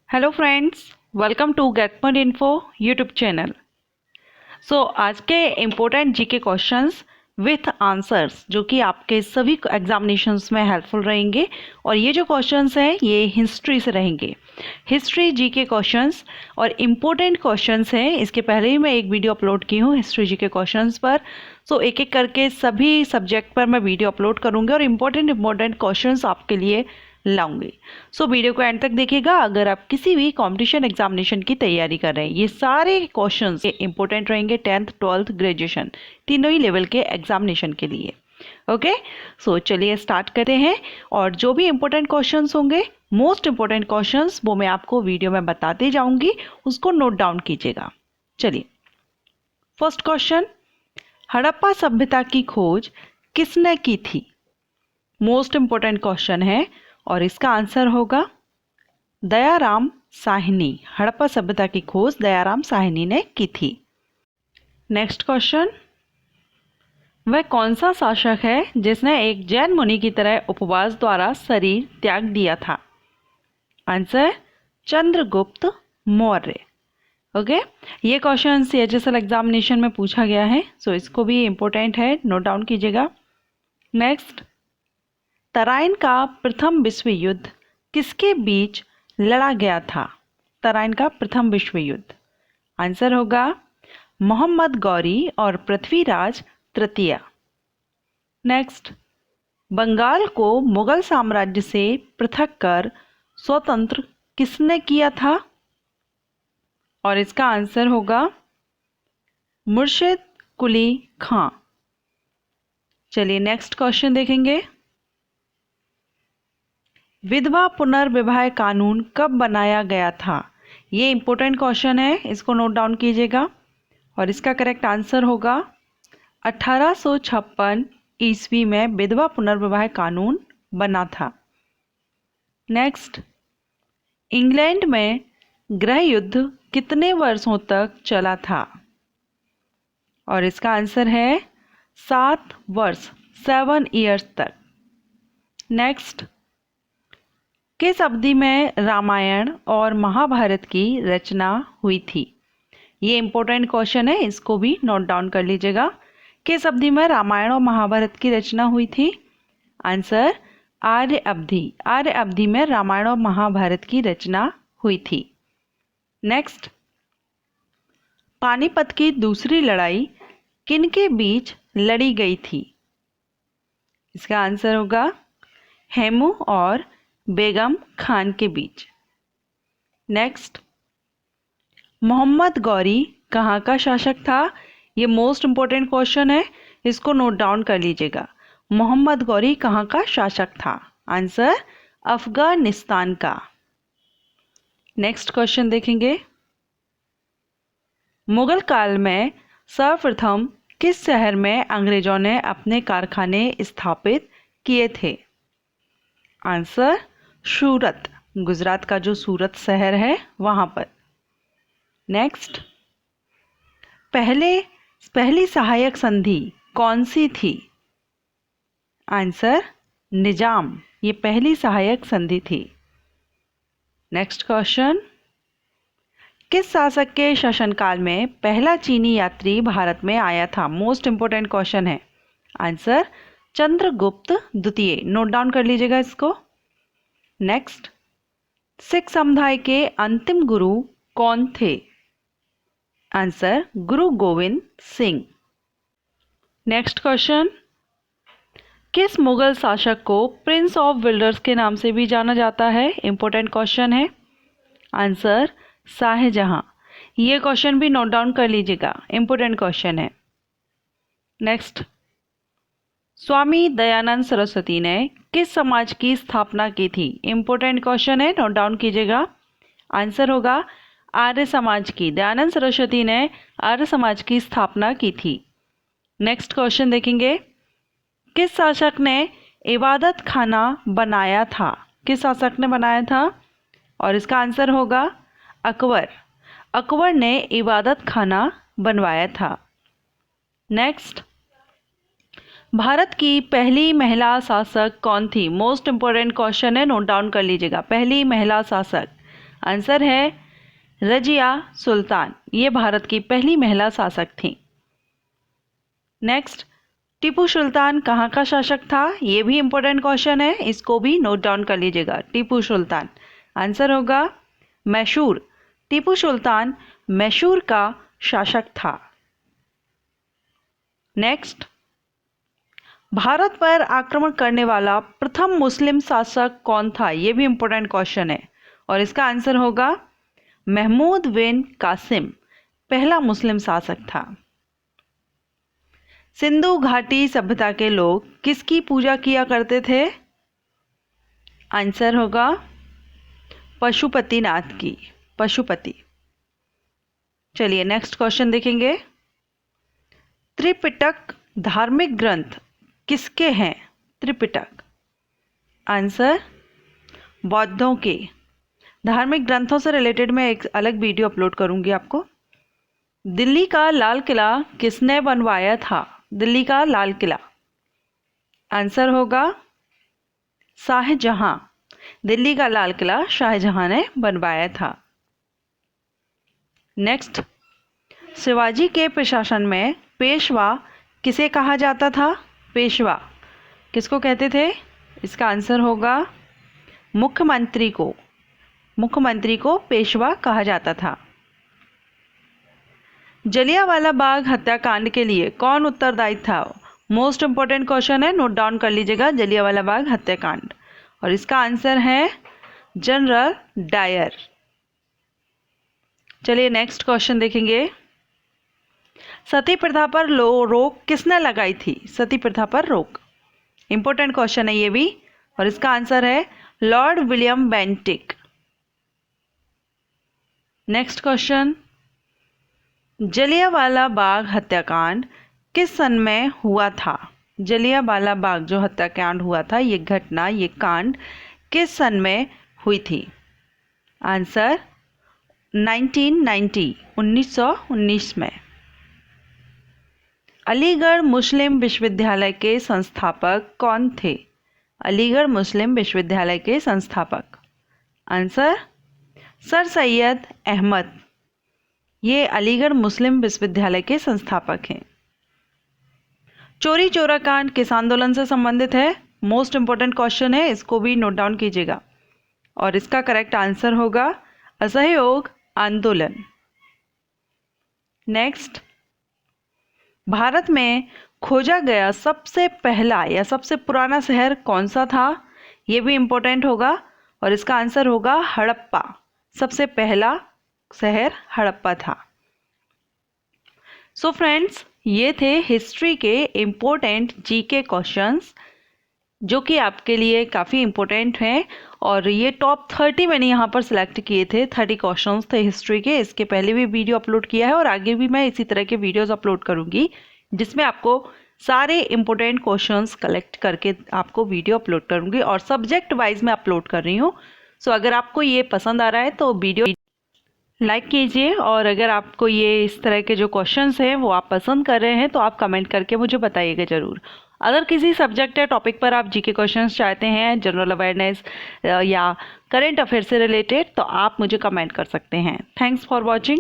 Hello friends, welcome to Get More Info YouTube channel. आज के important GK questions with answers जो कि आपके सभी एग्जामिनेशंस में हेल्पफुल रहेंगे। और ये जो क्वेश्चंस हैं ये हिस्ट्री से रहेंगे, हिस्ट्री जीके क्वेश्चंस और इम्पोर्टेंट क्वेश्चंस हैं। इसके पहले ही मैं एक वीडियो अपलोड की हूँ हिस्ट्री जीके क्वेश्चंस पर। एक एक करके सभी सब्जेक्ट पर मैं वीडियो अपलोड करूँगी और इम्पोर्टेंट क्वेश्चंस आपके लिए लाऊंगी। वीडियो को एंड तक देखिएगा। अगर आप किसी भी कंपटीशन एग्जामिनेशन की तैयारी कर रहे हैं, ये सारे क्वेश्चंस इंपॉर्टेंट रहेंगे 10th 12th ग्रेजुएशन तीनों ही लेवल के एग्जामिनेशन के लिए। ओके, चलिए स्टार्ट करते हैं। और जो भी इंपॉर्टेंट क्वेश्चंस होंगे, मोस्ट इंपॉर्टेंट क्वेश्चंस, वो मैं आपको वीडियो में बताते जाऊंगी, उसको नोट डाउन कीजिएगा। चलिए, फर्स्ट क्वेश्चन, हड़प्पा सभ्यता की खोज किसने की थी? मोस्ट इंपॉर्टेंट क्वेश्चन है और इसका आंसर होगा दयाराम साहनी। हड़प्पा सभ्यता की खोज दयाराम साहनी ने की थी। नेक्स्ट क्वेश्चन, वह कौन सा शासक है जिसने एक जैन मुनि की तरह उपवास द्वारा शरीर त्याग दिया था? आंसर चंद्रगुप्त मौर्य। ओके, ये क्वेश्चन CHSL एग्जामिनेशन में पूछा गया है, इसको भी इंपॉर्टेंट है, नोट डाउन कीजिएगा। नेक्स्ट, तराइन का प्रथम विश्व युद्ध किसके बीच लड़ा गया था? तराइन का प्रथम विश्व युद्ध, आंसर होगा मोहम्मद गौरी और पृथ्वीराज तृतीय। नेक्स्ट, बंगाल को मुगल साम्राज्य से पृथक कर स्वतंत्र किसने किया था? और इसका आंसर होगा मुर्शिद कुली खां। चलिए नेक्स्ट क्वेश्चन देखेंगे, विधवा पुनर्विवाह कानून कब बनाया गया था? ये इंपॉर्टेंट क्वेश्चन है, इसको नोट डाउन कीजिएगा। और इसका करेक्ट आंसर होगा 1856 ईस्वी में विधवा पुनर्विवाह कानून बना था। नेक्स्ट, इंग्लैंड में गृह युद्ध कितने वर्षों तक चला था? और इसका आंसर है 7 वर्ष, 7 ईयर्स तक। नेक्स्ट, किस अवधि में रामायण और महाभारत की रचना हुई थी? ये इंपॉर्टेंट क्वेश्चन है, इसको भी नोट डाउन कर लीजिएगा। किस अवधि में रामायण और महाभारत की रचना हुई थी? आंसर आर्य अवधि। आर्य अवधि में रामायण और महाभारत की रचना हुई थी। नेक्स्ट, पानीपत की दूसरी लड़ाई किनके बीच लड़ी गई थी? इसका आंसर होगा हेमू और बेगम खान के बीच। नेक्स्ट, मोहम्मद गौरी कहाँ का शासक था? ये मोस्ट इंपॉर्टेंट क्वेश्चन है, इसको नोट डाउन कर लीजिएगा। मोहम्मद गौरी कहाँ का शासक था? आंसर अफगानिस्तान का। नेक्स्ट क्वेश्चन देखेंगे, मुगल काल में सर्वप्रथम किस शहर में अंग्रेजों ने अपने कारखाने स्थापित किए थे? आंसर सूरत, गुजरात का जो सूरत शहर है वहां पर। नेक्स्ट, पहली सहायक संधि कौन सी थी? आंसर निजाम, ये पहली सहायक संधि थी। नेक्स्ट क्वेश्चन, किस शासक के शासनकाल में पहला चीनी यात्री भारत में आया था? मोस्ट इंपोर्टेंट क्वेश्चन है। आंसर चंद्रगुप्त द्वितीय, नोट डाउन कर लीजिएगा इसको। नेक्स्ट, सिख समुदाय के अंतिम गुरु कौन थे? आंसर गुरु गोविंद सिंह। नेक्स्ट क्वेश्चन, किस मुगल शासक को प्रिंस ऑफ विल्डर्स के नाम से भी जाना जाता है? इंपॉर्टेंट क्वेश्चन है। आंसर शाहजहां। ये क्वेश्चन भी नोट डाउन कर लीजिएगा, इंपॉर्टेंट क्वेश्चन है। नेक्स्ट, स्वामी दयानंद सरस्वती ने किस समाज की स्थापना की थी? इंपॉर्टेंट क्वेश्चन है, नोट डाउन कीजिएगा। आंसर होगा आर्य समाज की। दयानंद सरस्वती ने आर्य समाज की स्थापना की थी। नेक्स्ट क्वेश्चन देखेंगे, किस शासक ने इबादत खाना बनाया था? किस शासक ने बनाया था? और इसका आंसर होगा अकबर। अकबर ने इबादत खाना बनवाया था। नेक्स्ट, भारत की पहली महिला शासक कौन थी? मोस्ट इंपोर्टेंट क्वेश्चन है, नोट डाउन कर लीजिएगा। पहली महिला शासक, आंसर है रजिया सुल्तान। ये भारत की पहली महिला शासक थी। नेक्स्ट, टीपू सुल्तान कहाँ का शासक था? ये भी इंपॉर्टेंट क्वेश्चन है, इसको भी नोट डाउन कर लीजिएगा। टीपू सुल्तान, आंसर होगा मैसूर। टीपू सुल्तान मैसूर का शासक था। नेक्स्ट, भारत पर आक्रमण करने वाला प्रथम मुस्लिम शासक कौन था? यह भी इंपॉर्टेंट क्वेश्चन है और इसका आंसर होगा महमूद बिन कासिम, पहला मुस्लिम शासक था। सिंधु घाटी सभ्यता के लोग किसकी पूजा किया करते थे? आंसर होगा पशुपतिनाथ की, पशुपति। चलिए नेक्स्ट क्वेश्चन देखेंगे। त्रिपिटक धार्मिक ग्रंथ किसके हैं? त्रिपिटक, आंसर बौद्धों के। धार्मिक ग्रंथों से रिलेटेड मैं एक अलग वीडियो अपलोड करूंगी आपको। दिल्ली का लाल किला किसने बनवाया था? दिल्ली का लाल किला, आंसर होगा शाहजहां। दिल्ली का लाल किला शाहजहां ने बनवाया था। नेक्स्ट, शिवाजी के प्रशासन में पेशवा किसे कहा जाता था? पेशवा किसको कहते थे? इसका आंसर होगा मुख्यमंत्री को। मुख्यमंत्री को पेशवा कहा जाता था। जलियांवाला बाग हत्याकांड के लिए कौन उत्तरदायी था? मोस्ट इंपॉर्टेंट क्वेश्चन है, नोट डाउन कर लीजिएगा। जलियांवाला बाग हत्याकांड, और इसका आंसर है जनरल डायर। चलिए नेक्स्ट क्वेश्चन देखेंगे। सती प्रथा पर रोक किसने लगाई थी? सती प्रथा पर रोक, इंपॉर्टेंट क्वेश्चन है ये भी, और इसका आंसर है Lord William Bentinck. Next question, Jallianwala Bagh हत्याकांड किस सन में हुआ था? जलियांवाला बाग जो हत्याकांड हुआ था, ये घटना, ये कांड किस सन में हुई थी? आंसर 1990, 1919 में। अलीगढ़ मुस्लिम विश्वविद्यालय के संस्थापक कौन थे? अलीगढ़ मुस्लिम विश्वविद्यालय के संस्थापक, आंसर सर सैयद अहमद। ये अलीगढ़ मुस्लिम विश्वविद्यालय के संस्थापक हैं। चोरी चोरा कांड किस आंदोलन से संबंधित है? मोस्ट इंपॉर्टेंट क्वेश्चन है, इसको भी नोट डाउन कीजिएगा, और इसका करेक्ट आंसर होगा असहयोग आंदोलन। नेक्स्ट, भारत में खोजा गया सबसे पहला या सबसे पुराना शहर कौन सा था? यह भी इंपॉर्टेंट होगा, और इसका आंसर होगा हड़प्पा। सबसे पहला शहर हड़प्पा था। सो फ्रेंड्स, ये थे हिस्ट्री के इम्पोर्टेंट जीके क्वेश्चंस जो कि आपके लिए काफ़ी इम्पोर्टेंट हैं, और ये टॉप 30 मैंने यहाँ पर सिलेक्ट किए थे। 30 क्वेश्चंस थे हिस्ट्री के। इसके पहले भी वीडियो अपलोड किया है और आगे भी मैं इसी तरह के वीडियोस अपलोड करूँगी जिसमें आपको सारे इम्पोर्टेंट क्वेश्चंस कलेक्ट करके आपको वीडियो अपलोड करूँगी, और सब्जेक्ट वाइज मैं अपलोड कर रही हूँ। सो अगर आपको ये पसंद आ रहा है तो वीडियो लाइक कीजिए, और अगर आपको ये इस तरह के जो क्वेश्चंस हैं वो आप पसंद कर रहे हैं तो आप कमेंट करके मुझे बताइएगा ज़रूर। अगर किसी सब्जेक्ट या टॉपिक पर आप जीके क्वेश्चंस चाहते हैं, जनरल अवेयरनेस या करंट अफेयर से रिलेटेड, तो आप मुझे कमेंट कर सकते हैं। Thanks for watching.